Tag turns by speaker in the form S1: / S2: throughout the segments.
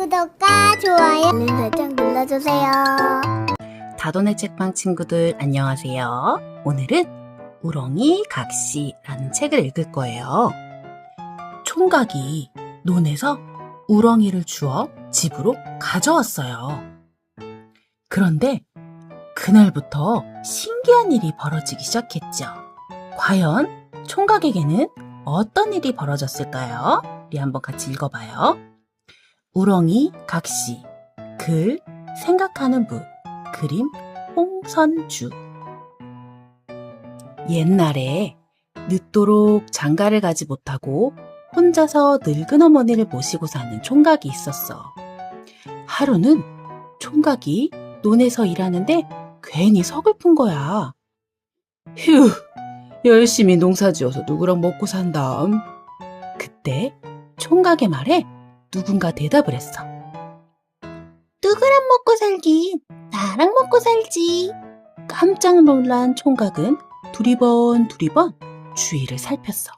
S1: 구독과 좋아요, 알림 설정 눌러주세요.
S2: 다돈의 책방 친구들 안녕하세요. 오늘은 우렁이 각시라는 책을 읽을 거예요. 총각이 논에서 우렁이를 주워 집으로 가져왔어요. 그런데 그날부터 신기한 일이 벌어지기 시작했죠. 과연 총각에게는 어떤 일이 벌어졌을까요? 우리 한번 같이 읽어봐요. 우렁이 각시, 글 생각하는 부, 그림 홍선주. 옛날에 늦도록 장가를 가지 못하고 혼자서 늙은 어머니를 모시고 사는 총각이 있었어. 하루는 총각이 논에서 일하는데 괜히 서글픈 거야. 휴, 열심히 농사지어서 누구랑 먹고 산담. 그때 총각의 말에 누군가 대답을 했어.
S1: 누구랑 먹고 살긴 나랑 먹고 살지.
S2: 깜짝 놀란 총각은 두리번 주위를 살폈어.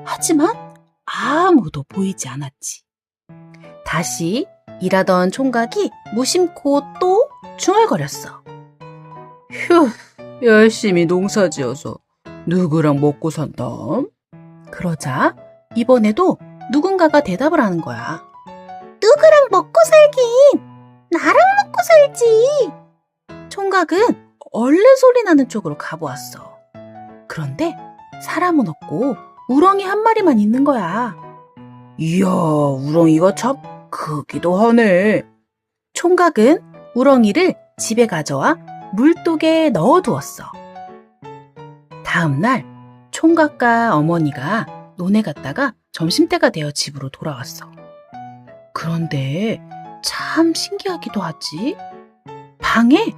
S2: 하지만 아무도 보이지 않았지. 다시 일하던 총각이 무심코 또 중얼거렸어. 휴, 열심히 농사지어서 누구랑 먹고 산담? 그러자 이번에도 누군가가 대답을 하는 거야.
S1: 누구랑 먹고 살긴 나랑 먹고 살지.
S2: 총각은 얼른 소리 나는 쪽으로 가보았어. 그런데 사람은 없고 우렁이 한 마리만 있는 거야. 이야, 우렁이가 참 크기도 하네. 총각은 우렁이를 집에 가져와 물독에 넣어두었어. 다음 날 총각과 어머니가 논에 갔다가 점심때가 되어 집으로 돌아왔어. 그런데 참 신기하기도 하지. 방에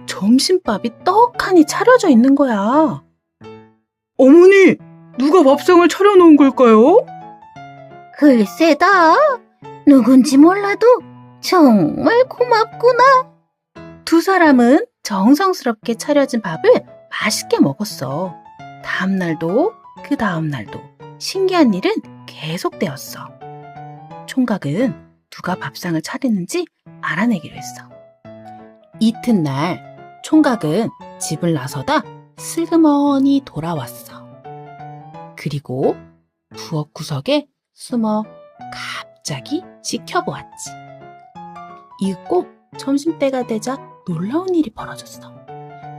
S2: 점심밥이 떡하니 차려져 있는 거야. 어머니, 누가 밥상을 차려놓은 걸까요?
S1: 글쎄다. 누군지 몰라도 정말 고맙구나.
S2: 두 사람은 정성스럽게 차려진 밥을 맛있게 먹었어. 다음 날도 그 다음 날도 신기한 일은 계속되었어. 총각은 누가 밥상을 차리는지 알아내기로 했어. 이튿날 총각은 집을 나서다 슬그머니 돌아왔어. 그리고 부엌 구석에 숨어 갑자기 지켜보았지. 이윽고 점심때가 되자 놀라운 일이 벌어졌어.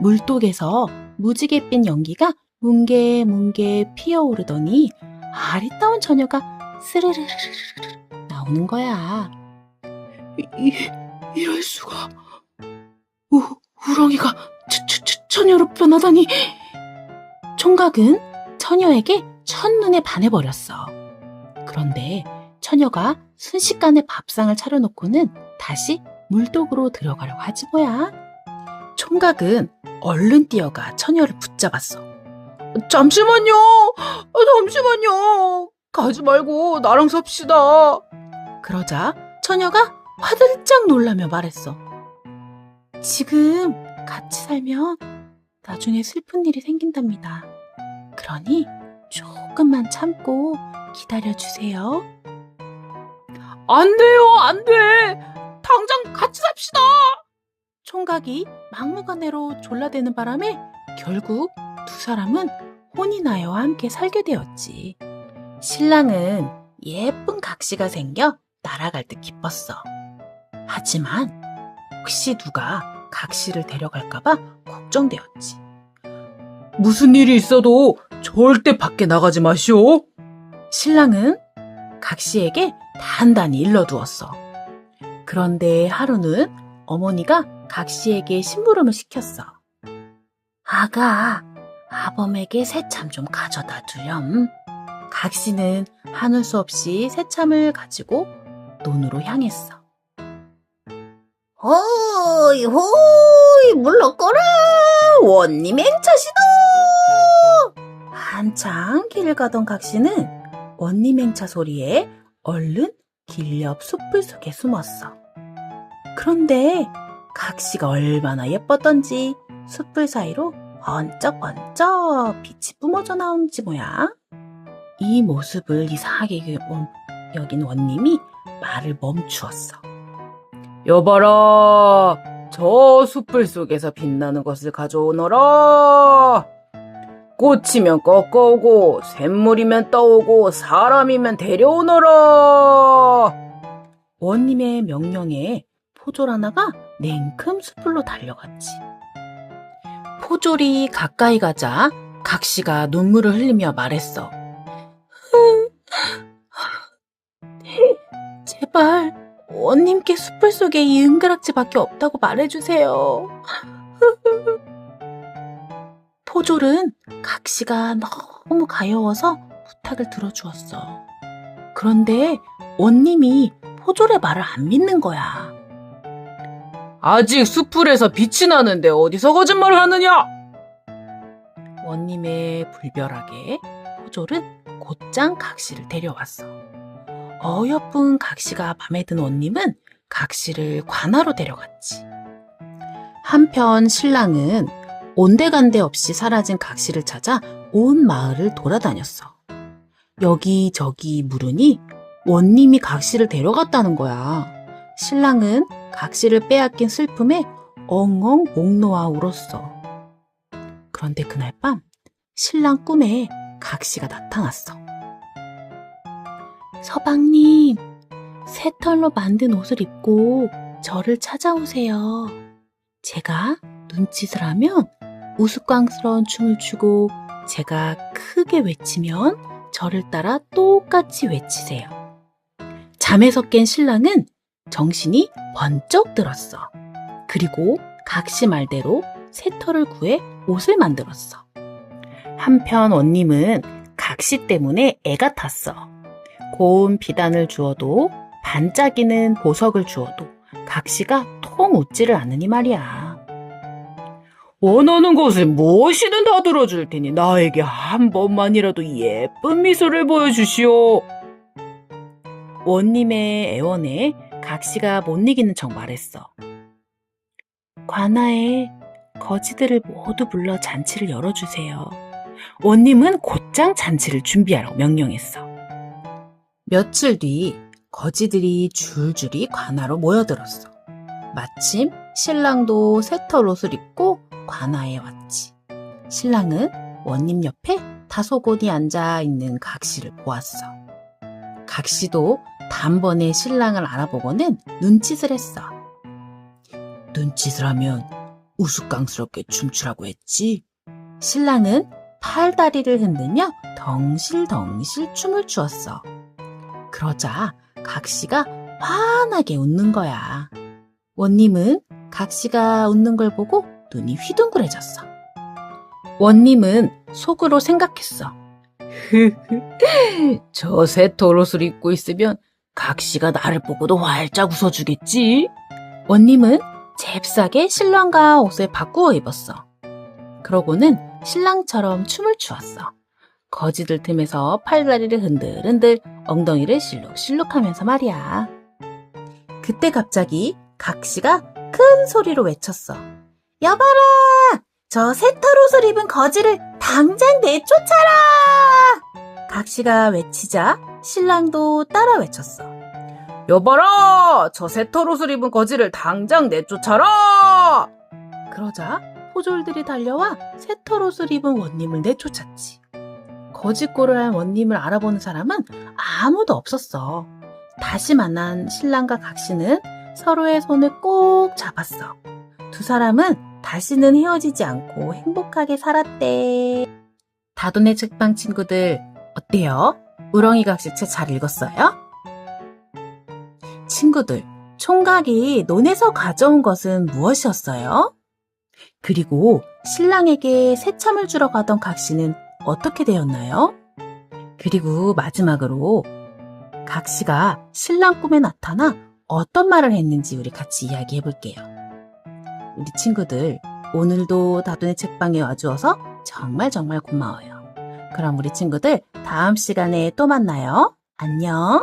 S2: 물독에서 무지갯빛 연기가 뭉게뭉게 피어오르더니 아리따운 처녀가 스르르르르 나오는 거야. 이럴 수가. 우렁이가 처녀로 변하다니. 총각은 처녀에게 첫눈에 반해버렸어. 그런데 처녀가 순식간에 밥상을 차려놓고는 다시 물독으로 들어가려고 하지 뭐야. 총각은 얼른 뛰어가 처녀를 붙잡았어. 잠시만요. 가지 말고 나랑 삽시다. 그러자 처녀가 화들짝 놀라며 말했어. 지금 같이 살면 나중에 슬픈 일이 생긴답니다. 그러니 조금만 참고 기다려주세요. 안 돼요, 안 돼. 당장 같이 삽시다. 총각이 막무가내로 졸라대는 바람에 결국 두 사람은 혼인하여와 함께 살게 되었지. 신랑은 예쁜 각시가 생겨 날아갈 듯 기뻤어. 하지만 혹시 누가 각시를 데려갈까봐 걱정되었지. 무슨 일이 있어도 절대 밖에 나가지 마시오. 신랑은 각시에게 단단히 일러두었어. 그런데 하루는 어머니가 각시에게 심부름을 시켰어. 아가, 아범에게 새참 좀 가져다 주렴. 각시는 하늘 수 없이 새참을 가지고 논으로 향했어.
S1: 호이 물러거라. 원님 행차시도.
S2: 한창 길을 가던 각시는 원리맹차 소리에 얼른 길 옆 숲을 속에 숨었어. 그런데 각시가 얼마나 예뻤던지 숲을 사이로 번쩍번쩍 빛이 뿜어져 나오는지 뭐야. 이 모습을 이상하게 여긴 원님이 말을 멈추었어. 여봐라, 저 숯불 속에서 빛나는 것을 가져오너라. 꽃이면 꺾어오고 샘물이면 떠오고 사람이면 데려오너라. 원님의 명령에 포졸 하나가 냉큼 숯불로 달려갔지. 포졸이 가까이 가자 각시가 눈물을 흘리며 말했어. 제발 원님께 숯불 속에 이 은가락지밖에 없다고 말해주세요. 포졸은 각시가 너무 가여워서 부탁을 들어주었어. 그런데 원님이 포졸의 말을 안 믿는 거야. 아직 숯불에서 빛이 나는데 어디서 거짓말을 하느냐? 원님의 불별하게 포졸은 곧장 각시를 데려왔어. 어여쁜 각시가 맘에 든 원님은 각시를 관하로 데려갔지. 한편 신랑은 온데간데 없이 사라진 각시를 찾아 온 마을을 돌아다녔어. 여기저기 물으니 원님이 각시를 데려갔다는 거야. 신랑은 각시를 빼앗긴 슬픔에 엉엉 목 놓아 울었어. 그런데 그날 밤 신랑 꿈에 각시가 나타났어. 서방님, 새 털로 만든 옷을 입고 저를 찾아오세요. 제가 눈짓을 하면 우스꽝스러운 춤을 추고 제가 크게 외치면 저를 따라 똑같이 외치세요. 잠에서 깬 신랑은 정신이 번쩍 들었어. 그리고 각시 말대로 새 털을 구해 옷을 만들었어. 한편 원님은 각시 때문에 애가 탔어. 고운 비단을 주어도 반짝이는 보석을 주어도 각시가 통 웃지를 않으니 말이야. 원하는 것을 무엇이든 다 들어줄 테니 나에게 한 번만이라도 예쁜 미소를 보여주시오. 원님의 애원에 각시가 못 이기는 척 말했어. 관아에 거지들을 모두 불러 잔치를 열어주세요. 원님은 곧장 잔치를 준비하라고 명령했어. 며칠 뒤 거지들이 줄줄이 관아로 모여들었어. 마침 신랑도 새털 옷을 입고 관아에 왔지. 신랑은 원님 옆에 다소곳이 앉아있는 각시를 보았어. 각시도 단번에 신랑을 알아보고는 눈짓을 했어. 눈짓을 하면 우스꽝스럽게 춤추라고 했지. 신랑은 팔다리를 흔들며 덩실덩실 춤을 추었어. 그러자 각시가 환하게 웃는 거야. 원님은 각시가 웃는 걸 보고 눈이 휘둥그레졌어. 원님은 속으로 생각했어. 저 새털 옷을 입고 있으면 각시가 나를 보고도 활짝 웃어주겠지? 원님은 잽싸게 신랑과 옷을 바꾸어 입었어. 그러고는 신랑처럼 춤을 추었어. 거지들 틈에서 팔다리를 흔들흔들 엉덩이를 실룩실룩하면서 말이야. 그때 갑자기 각시가 큰 소리로 외쳤어. 여봐라! 저 새털 옷을 입은 거지를 당장 내쫓아라! 각시가 외치자 신랑도 따라 외쳤어. 여봐라! 저 새털 옷을 입은 거지를 당장 내쫓아라! 그러자 포졸들이 달려와 새털 옷을 입은 원님을 내쫓았지. 거짓골을 한 원님을 알아보는 사람은 아무도 없었어. 다시 만난 신랑과 각시는 서로의 손을 꼭 잡았어. 두 사람은 다시는 헤어지지 않고 행복하게 살았대. 다돈의 책방 친구들 어때요? 우렁이 각시 책 잘 읽었어요? 친구들, 총각이 논에서 가져온 것은 무엇이었어요? 그리고 신랑에게 새참을 주러 가던 각시는 어떻게 되었나요? 그리고 마지막으로 각시가 신랑 꿈에 나타나 어떤 말을 했는지 우리 같이 이야기해 볼게요. 우리 친구들, 오늘도 다돈의 책방에 와주어서 정말 고마워요. 그럼 우리 친구들 다음 시간에 또 만나요. 안녕.